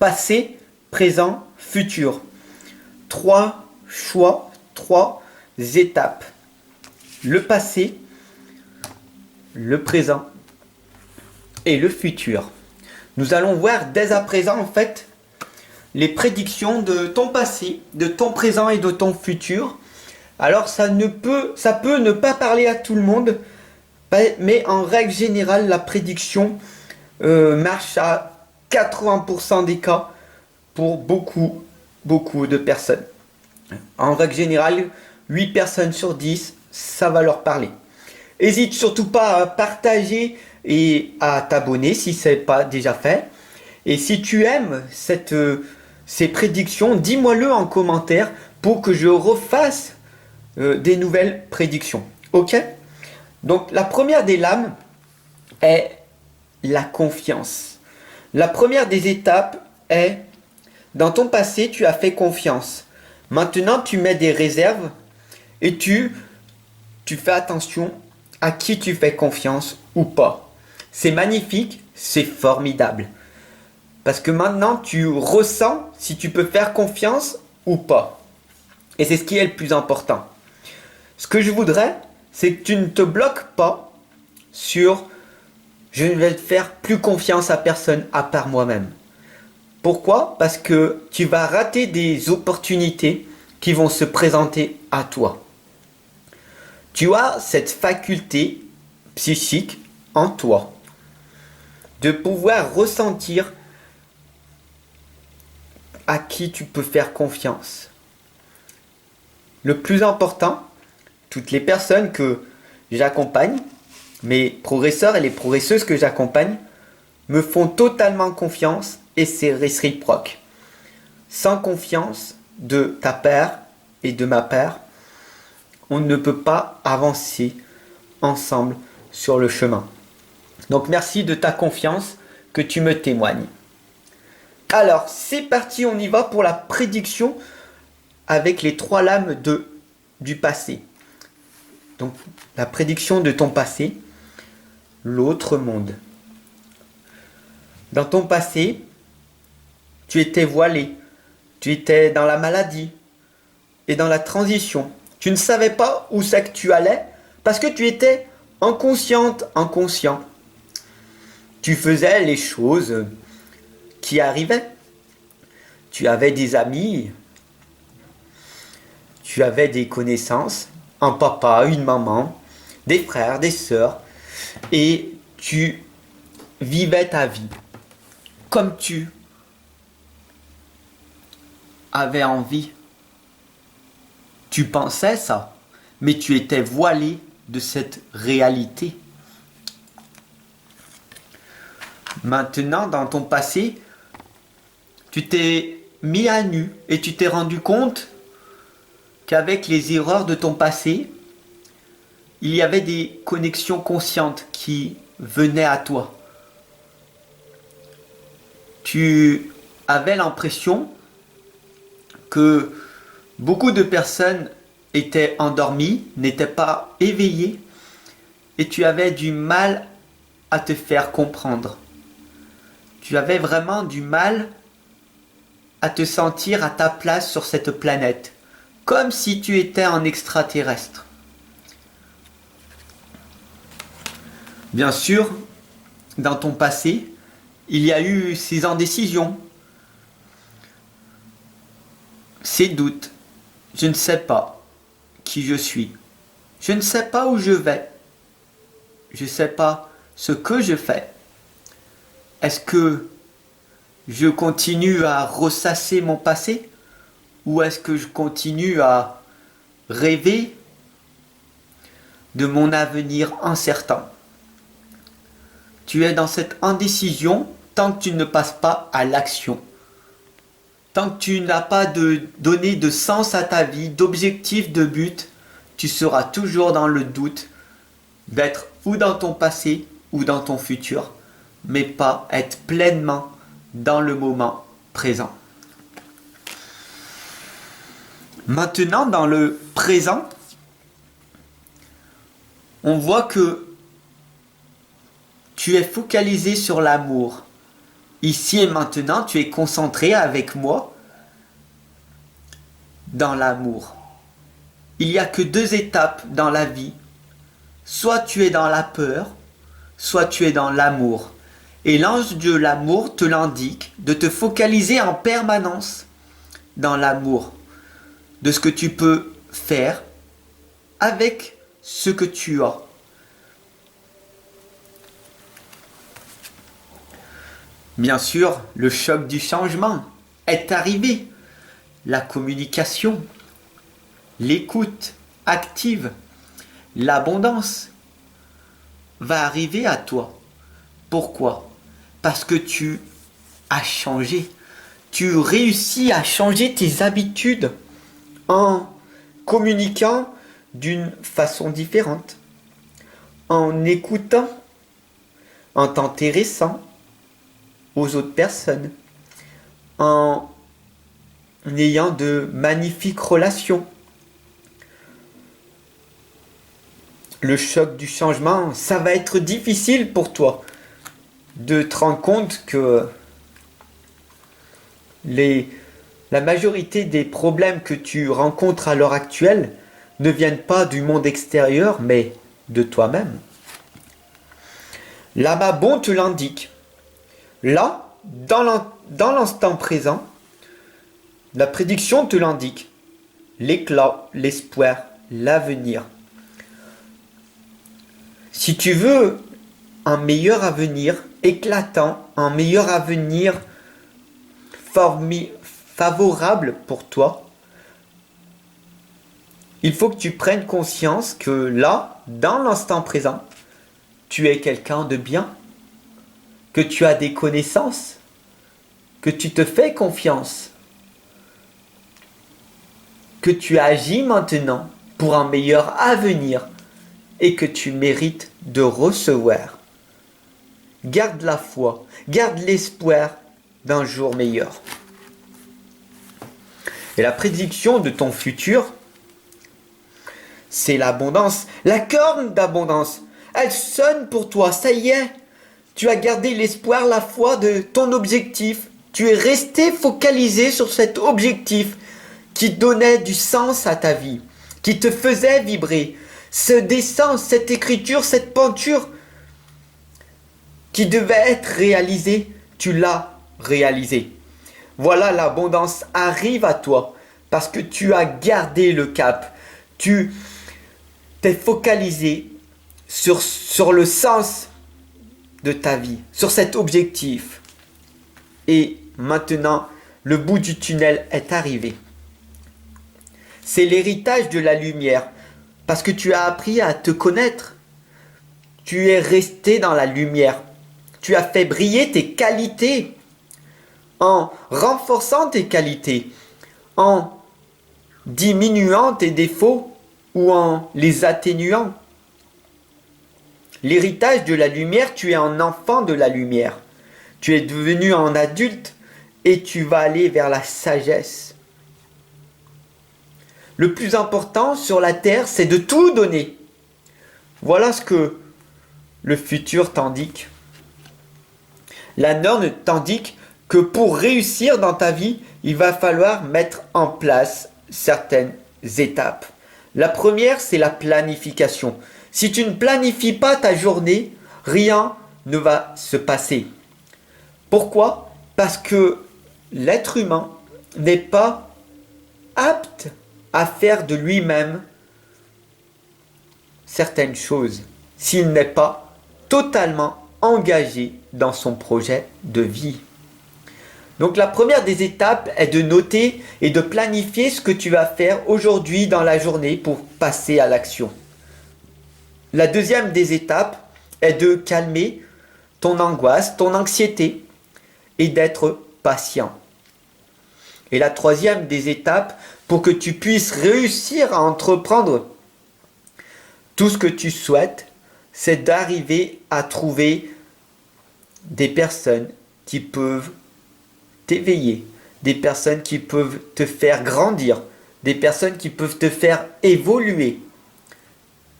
passé, présent, futur. 3 choix, 3 étapes. Le passé, le présent et le futur. Nous allons voir dès à présent en fait les prédictions de ton passé, de ton présent et de ton futur. Alors ça peut ne pas parler à tout le monde, mais en règle générale la prédiction marche à 80% des cas pour beaucoup de personnes. En règle générale, 8 personnes sur 10, ça va leur parler. N'hésite surtout pas à partager et à t'abonner si ce n'est pas déjà fait. Et si tu aimes ces prédictions, dis-moi-le en commentaire pour que je refasse des nouvelles prédictions. Ok? Donc la première des lames est la confiance. La première des étapes est, dans ton passé, tu as fait confiance. Maintenant, tu mets des réserves et tu fais attention à qui tu fais confiance ou pas. C'est magnifique, c'est formidable. Parce que maintenant, tu ressens si tu peux faire confiance ou pas. Et c'est ce qui est le plus important. Ce que je voudrais, c'est que tu ne te bloques pas sur « je ne vais faire plus confiance à personne à part moi-même ». Pourquoi? Parce que tu vas rater des opportunités qui vont se présenter à toi. Tu as cette faculté psychique en toi de pouvoir ressentir à qui tu peux faire confiance. Le plus important, toutes les personnes que j'accompagne, mes progresseurs et les progresseuses que j'accompagne, me font totalement confiance et c'est réciproque. Sans confiance de ta part et de ma part, on ne peut pas avancer ensemble sur le chemin. Donc merci de ta confiance que tu me témoignes. Alors c'est parti, on y va pour la prédiction avec les 3 lames du passé. Donc la prédiction de ton passé, l'autre monde. Dans ton passé, tu étais voilé, tu étais dans la maladie et dans la transition. Tu ne savais pas où c'est que tu allais parce que tu étais inconscient. Tu faisais les choses qui arrivaient. Tu avais des amis, tu avais des connaissances, un papa, une maman, des frères, des sœurs, et tu vivais ta vie comme tu avais envie. Tu pensais ça, mais tu étais voilé de cette réalité. Maintenant, dans ton passé, tu t'es mis à nu et tu t'es rendu compte qu'avec les erreurs de ton passé, il y avait des connexions conscientes qui venaient à toi. Tu avais l'impression que beaucoup de personnes étaient endormies, n'étaient pas éveillées, et tu avais du mal à te faire comprendre. Tu avais vraiment du mal à te sentir à ta place sur cette planète, comme si tu étais un extraterrestre. Bien sûr, dans ton passé, il y a eu ces indécisions, ces doutes. Je ne sais pas qui je suis. Je ne sais pas où je vais. Je ne sais pas ce que je fais. Est-ce que je continue à ressasser mon passé? Ou est-ce que je continue à rêver de mon avenir incertain? Tu es dans cette indécision tant que tu ne passes pas à l'action. Tant que tu n'as pas donné de sens à ta vie, d'objectif, de but, tu seras toujours dans le doute d'être ou dans ton passé ou dans ton futur, mais pas être pleinement dans le moment présent. Maintenant, dans le présent, on voit que tu es focalisé sur l'amour. Ici et maintenant, tu es concentré avec moi dans l'amour. Il n'y a que deux étapes dans la vie. Soit tu es dans la peur, soit tu es dans l'amour. Et l'ange de l'amour te l'indique, de te focaliser en permanence dans l'amour, de ce que tu peux faire avec ce que tu as. Bien sûr, le choc du changement est arrivé. La communication, l'écoute active, l'abondance va arriver à toi. Pourquoi? Parce que tu as changé. Tu réussis à changer tes habitudes en communiquant d'une façon différente, en écoutant, en t'intéressant aux autres personnes, en ayant de magnifiques relations. Le choc du changement, ça va être difficile pour toi de te rendre compte que la majorité des problèmes que tu rencontres à l'heure actuelle ne viennent pas du monde extérieur, mais de toi-même. L'Amabon te l'indique. Là, dans l'instant présent, la prédiction te l'indique. L'éclat, l'espoir, l'avenir. Si tu veux un meilleur avenir éclatant, un meilleur avenir favorable pour toi, il faut que tu prennes conscience que là, dans l'instant présent, tu es quelqu'un de bien, que tu as des connaissances, que tu te fais confiance, que tu agis maintenant pour un meilleur avenir et que tu mérites de recevoir. Garde la foi, garde l'espoir d'un jour meilleur. Et la prédiction de ton futur, c'est l'abondance, la corne d'abondance. Elle sonne pour toi, ça y est. Tu as gardé l'espoir, la foi de ton objectif. Tu es resté focalisé sur cet objectif qui donnait du sens à ta vie, qui te faisait vibrer. Ce dessin, cette écriture, cette peinture qui devait être réalisée, tu l'as réalisée. Voilà, l'abondance arrive à toi parce que tu as gardé le cap. Tu t'es focalisé sur le sens de ta vie, sur cet objectif. Et maintenant, le bout du tunnel est arrivé. C'est l'héritage de la lumière parce que tu as appris à te connaître. Tu es resté dans la lumière. Tu as fait briller tes qualités en renforçant tes qualités, en diminuant tes défauts ou en les atténuant. L'héritage de la lumière, tu es un enfant de la lumière. Tu es devenu un adulte et tu vas aller vers la sagesse. Le plus important sur la terre, c'est de tout donner. Voilà ce que le futur t'indique. La norme t'indique que pour réussir dans ta vie, il va falloir mettre en place certaines étapes. La première, c'est la planification. Si tu ne planifies pas ta journée, rien ne va se passer. Pourquoi? Parce que l'être humain n'est pas apte à faire de lui-même certaines choses s'il n'est pas totalement engagé dans son projet de vie. Donc la première des étapes est de noter et de planifier ce que tu vas faire aujourd'hui dans la journée pour passer à l'action. La deuxième des étapes est de calmer ton angoisse, ton anxiété et d'être patient. Et la troisième des étapes, pour que tu puisses réussir à entreprendre tout ce que tu souhaites, c'est d'arriver à trouver des personnes qui peuvent t'éveiller, des personnes qui peuvent te faire grandir, des personnes qui peuvent te faire évoluer.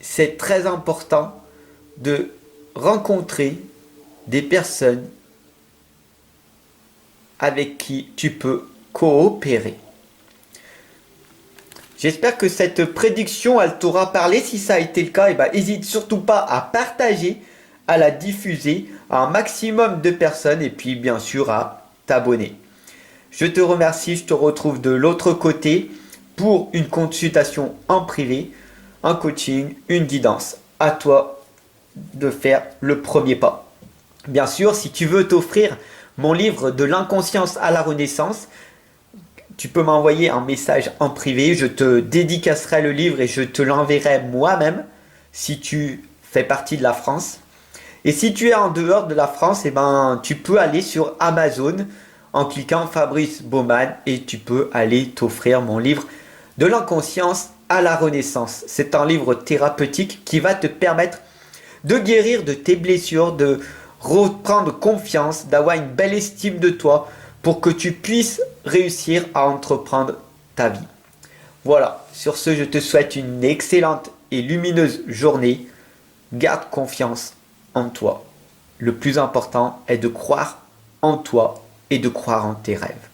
C'est très important de rencontrer des personnes avec qui tu peux coopérer. J'espère que cette prédiction, elle t'aura parlé. Si ça a été le cas, n'hésite surtout pas à partager, à la diffuser à un maximum de personnes et puis bien sûr à t'abonner. Je te remercie, je te retrouve de l'autre côté pour une consultation en privé, un coaching, une guidance. À toi de faire le premier pas. Bien sûr, si tu veux t'offrir mon livre de l'inconscience à la renaissance, tu peux m'envoyer un message en privé, je te dédicacerai le livre et je te l'enverrai moi-même si tu fais partie de la France. Et si tu es en dehors de la France, tu peux aller sur Amazon en cliquant Fabrice Baumann et tu peux aller t'offrir mon livre de l'inconscience à la renaissance. C'est un livre thérapeutique qui va te permettre de guérir de tes blessures, de reprendre confiance, d'avoir une belle estime de toi pour que tu puisses réussir à entreprendre ta vie. Voilà, sur ce, je te souhaite une excellente et lumineuse journée. Garde confiance en toi. Le plus important est de croire en toi et de croire en tes rêves.